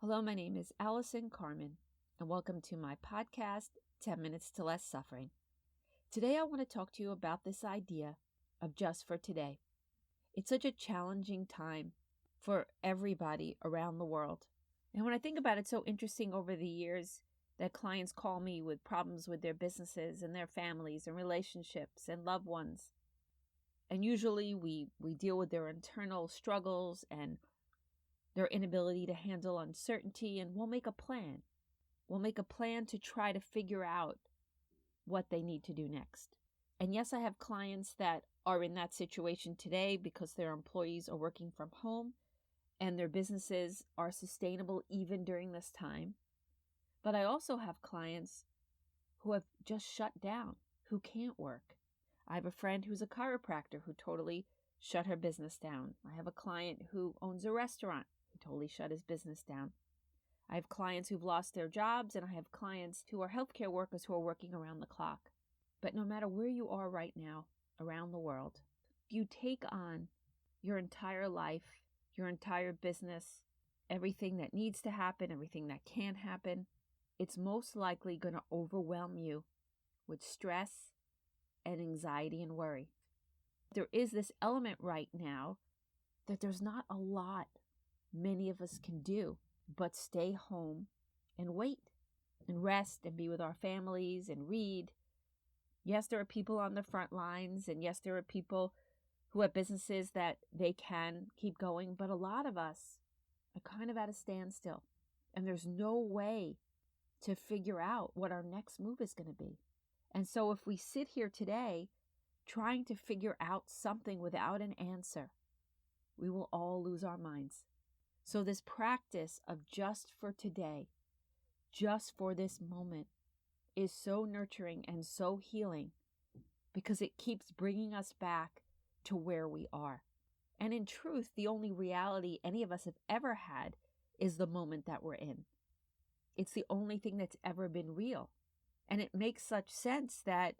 Hello, my name is Allison Carmen, and welcome to my podcast, 10 Minutes to Less Suffering. Today, I want to talk to you about this idea of just for today. It's such a challenging time for everybody around the world. And when I think about it, it's so interesting over the years that clients call me with problems with their businesses and their families and relationships and loved ones. And usually we deal with their internal struggles and their inability to handle uncertainty, and we'll make a plan. We'll make a plan to try to figure out what they need to do next. And yes, I have clients that are in that situation today because their employees are working from home and their businesses are sustainable even during this time. But I also have clients who have just shut down, who can't work. I have a friend who's a chiropractor who totally shut her business down. I have a client who owns a restaurant who totally shut his business down. I have clients who've lost their jobs, and I have clients who are healthcare workers who are working around the clock. But no matter where you are right now around the world, if you take on your entire life, your entire business, everything that needs to happen, everything that can happen, it's most likely going to overwhelm you with stress and anxiety and worry. There is this element right now that there's not a lot many of us can do but stay home and wait and rest and be with our families and read. Yes, there are people on the front lines, and yes, there are people who have businesses that they can keep going, but a lot of us are kind of at a standstill, and there's no way to figure out what our next move is going to be. And so if we sit here today trying to figure out something without an answer, we will all lose our minds. So this practice of just for today, just for this moment, is so nurturing and so healing because it keeps bringing us back to where we are. And in truth, the only reality any of us have ever had is the moment that we're in. It's the only thing that's ever been real. And it makes such sense that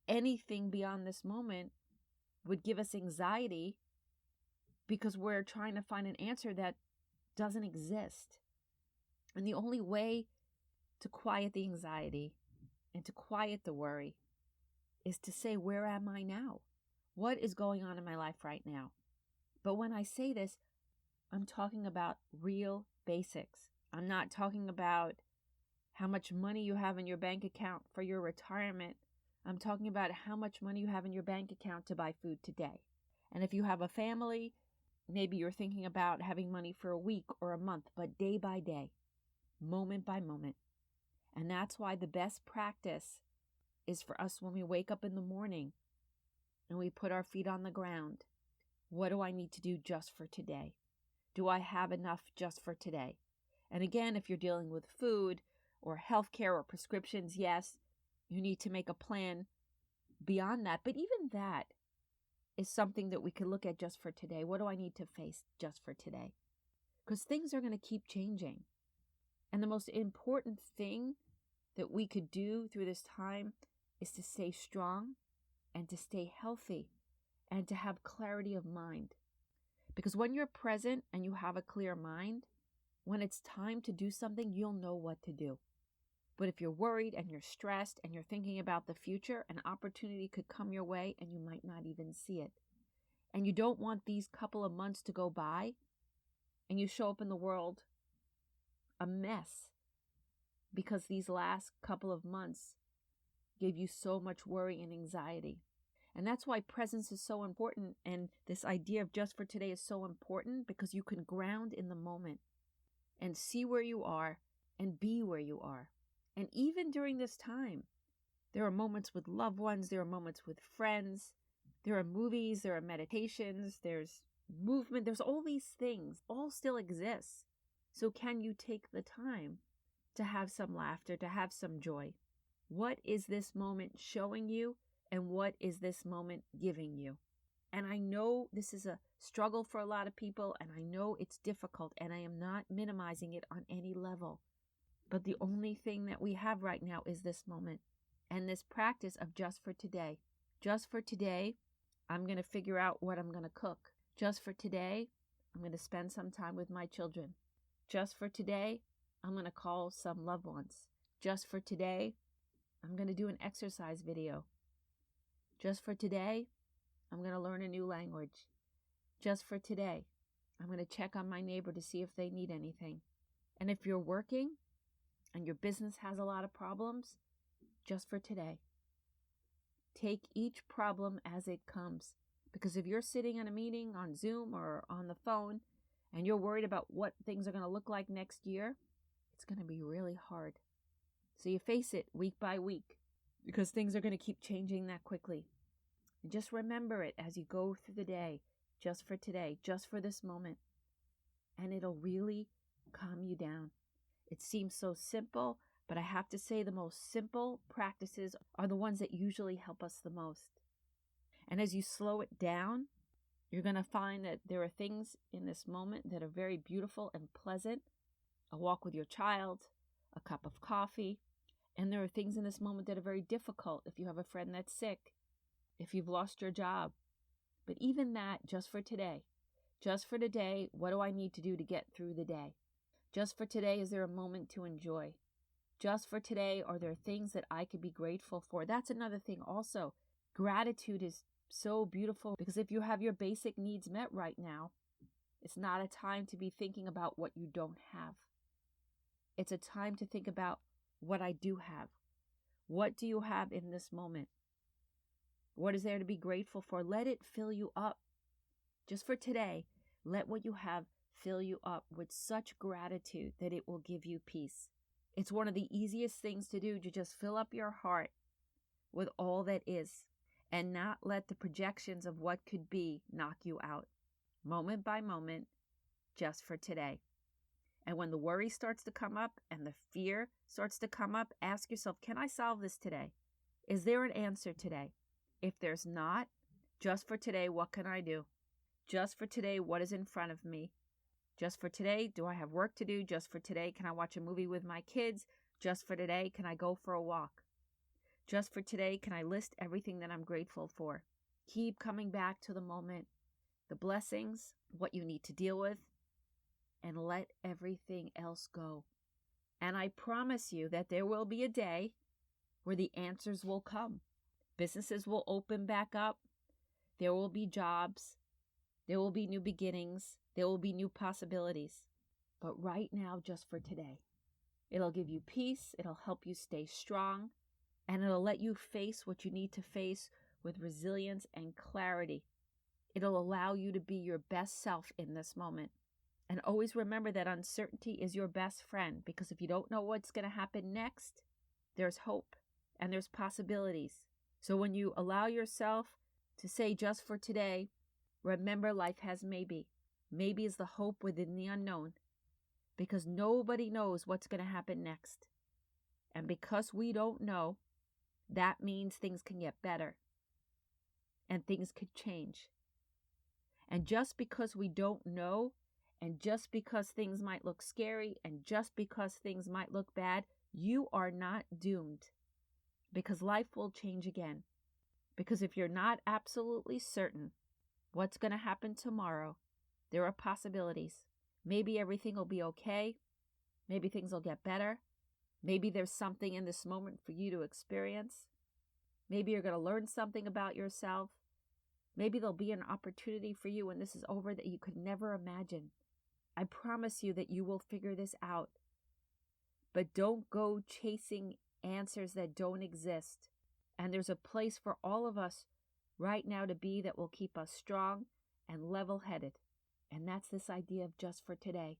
anything beyond this moment would give us anxiety because we're trying to find an answer that doesn't exist. And the only way to quiet the anxiety and to quiet the worry is to say, where am I now? What is going on in my life right now? But when I say this, I'm talking about real basics. I'm not talking about how much money you have in your bank account for your retirement. I'm talking about how much money you have in your bank account to buy food today. And if you have a family, maybe you're thinking about having money for a week or a month, but day by day, moment by moment. And that's why the best practice is for us when we wake up in the morning and we put our feet on the ground. What do I need to do just for today? Do I have enough just for today? And again, if you're dealing with food or healthcare or prescriptions, yes, you need to make a plan beyond that. But even that is something that we could look at just for today. What do I need to face just for today? Because things are going to keep changing. And the most important thing that we could do through this time is to stay strong and to stay healthy and to have clarity of mind. Because when you're present and you have a clear mind, when it's time to do something, you'll know what to do. But if you're worried and you're stressed and you're thinking about the future, an opportunity could come your way and you might not even see it. And you don't want these couple of months to go by and you show up in the world a mess because these last couple of months gave you so much worry and anxiety. And that's why presence is so important, and this idea of just for today is so important because you can ground in the moment and see where you are and be where you are. And even during this time, there are moments with loved ones, there are moments with friends, there are movies, there are meditations, there's movement, there's all these things, all still exist. So can you take the time to have some laughter, to have some joy? What is this moment showing you, and what is this moment giving you? And I know this is a struggle for a lot of people, and I know it's difficult, and I am not minimizing it on any level. But the only thing that we have right now is this moment and this practice of just for today. Just for today, I'm going to figure out what I'm going to cook. Just for today, I'm going to spend some time with my children. Just for today, I'm going to call some loved ones. Just for today, I'm going to do an exercise video. Just for today, I'm going to learn a new language. Just for today, I'm going to check on my neighbor to see if they need anything. And if you're working and your business has a lot of problems, just for today, take each problem as it comes. Because if you're sitting in a meeting on Zoom or on the phone and you're worried about what things are going to look like next year, it's going to be really hard. So you face it week by week because things are going to keep changing that quickly. And just remember it as you go through the day, just for today, just for this moment. And it'll really calm you down. It seems so simple, but I have to say the most simple practices are the ones that usually help us the most. And as you slow it down, you're going to find that there are things in this moment that are very beautiful and pleasant. A walk with your child, a cup of coffee. And there are things in this moment that are very difficult if you have a friend that's sick, if you've lost your job. But even that, just for today. Just for today, what do I need to do to get through the day? Just for today, is there a moment to enjoy? Just for today, are there things that I could be grateful for? That's another thing also. Gratitude is so beautiful because if you have your basic needs met right now, it's not a time to be thinking about what you don't have. It's a time to think about what I do have. What do you have in this moment? What is there to be grateful for? Let it fill you up. Just for today, let what you have fill you up with such gratitude that it will give you peace. It's one of the easiest things to do to just fill up your heart with all that is and not let the projections of what could be knock you out. Moment by moment, just for today. And when the worry starts to come up and the fear starts to come up, ask yourself, can I solve this today? Is there an answer today? If there's not, just for today, what can I do? Just for today, what is in front of me? Just for today, do I have work to do? Just for today, can I watch a movie with my kids? Just for today, can I go for a walk? Just for today, can I list everything that I'm grateful for? Keep coming back to the moment, the blessings, what you need to deal with, and let everything else go. And I promise you that there will be a day where the answers will come. Businesses will open back up. There will be jobs. There will be new beginnings. There will be new possibilities. But right now, just for today, it'll give you peace. It'll help you stay strong. And it'll let you face what you need to face with resilience and clarity. It'll allow you to be your best self in this moment. And always remember that uncertainty is your best friend, because if you don't know what's going to happen next, there's hope and there's possibilities. So when you allow yourself to say just for today, remember life has maybe. Maybe is the hope within the unknown, because nobody knows what's going to happen next. And because we don't know, that means things can get better and things could change. And just because we don't know, and just because things might look scary, and just because things might look bad, you are not doomed. Because life will change again. Because if you're not absolutely certain what's going to happen tomorrow, there are possibilities. Maybe everything will be okay. Maybe things will get better. Maybe there's something in this moment for you to experience. Maybe you're going to learn something about yourself. Maybe there'll be an opportunity for you when this is over that you could never imagine. I promise you that you will figure this out. But don't go chasing answers that don't exist. And there's a place for all of us right now to be that will keep us strong and level-headed. And that's this idea of just for today.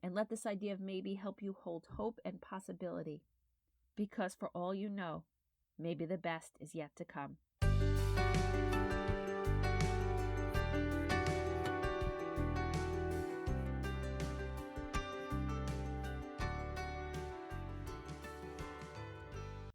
And let this idea of maybe help you hold hope and possibility. Because for all you know, maybe the best is yet to come.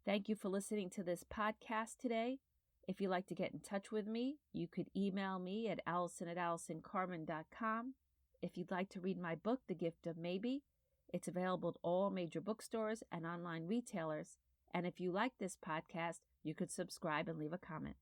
Thank you for listening to this podcast today. If you'd like to get in touch with me, you could email me at allison@allisoncarmen.com. If you'd like to read my book, The Gift of Maybe, it's available at all major bookstores and online retailers. And if you like this podcast, you could subscribe and leave a comment.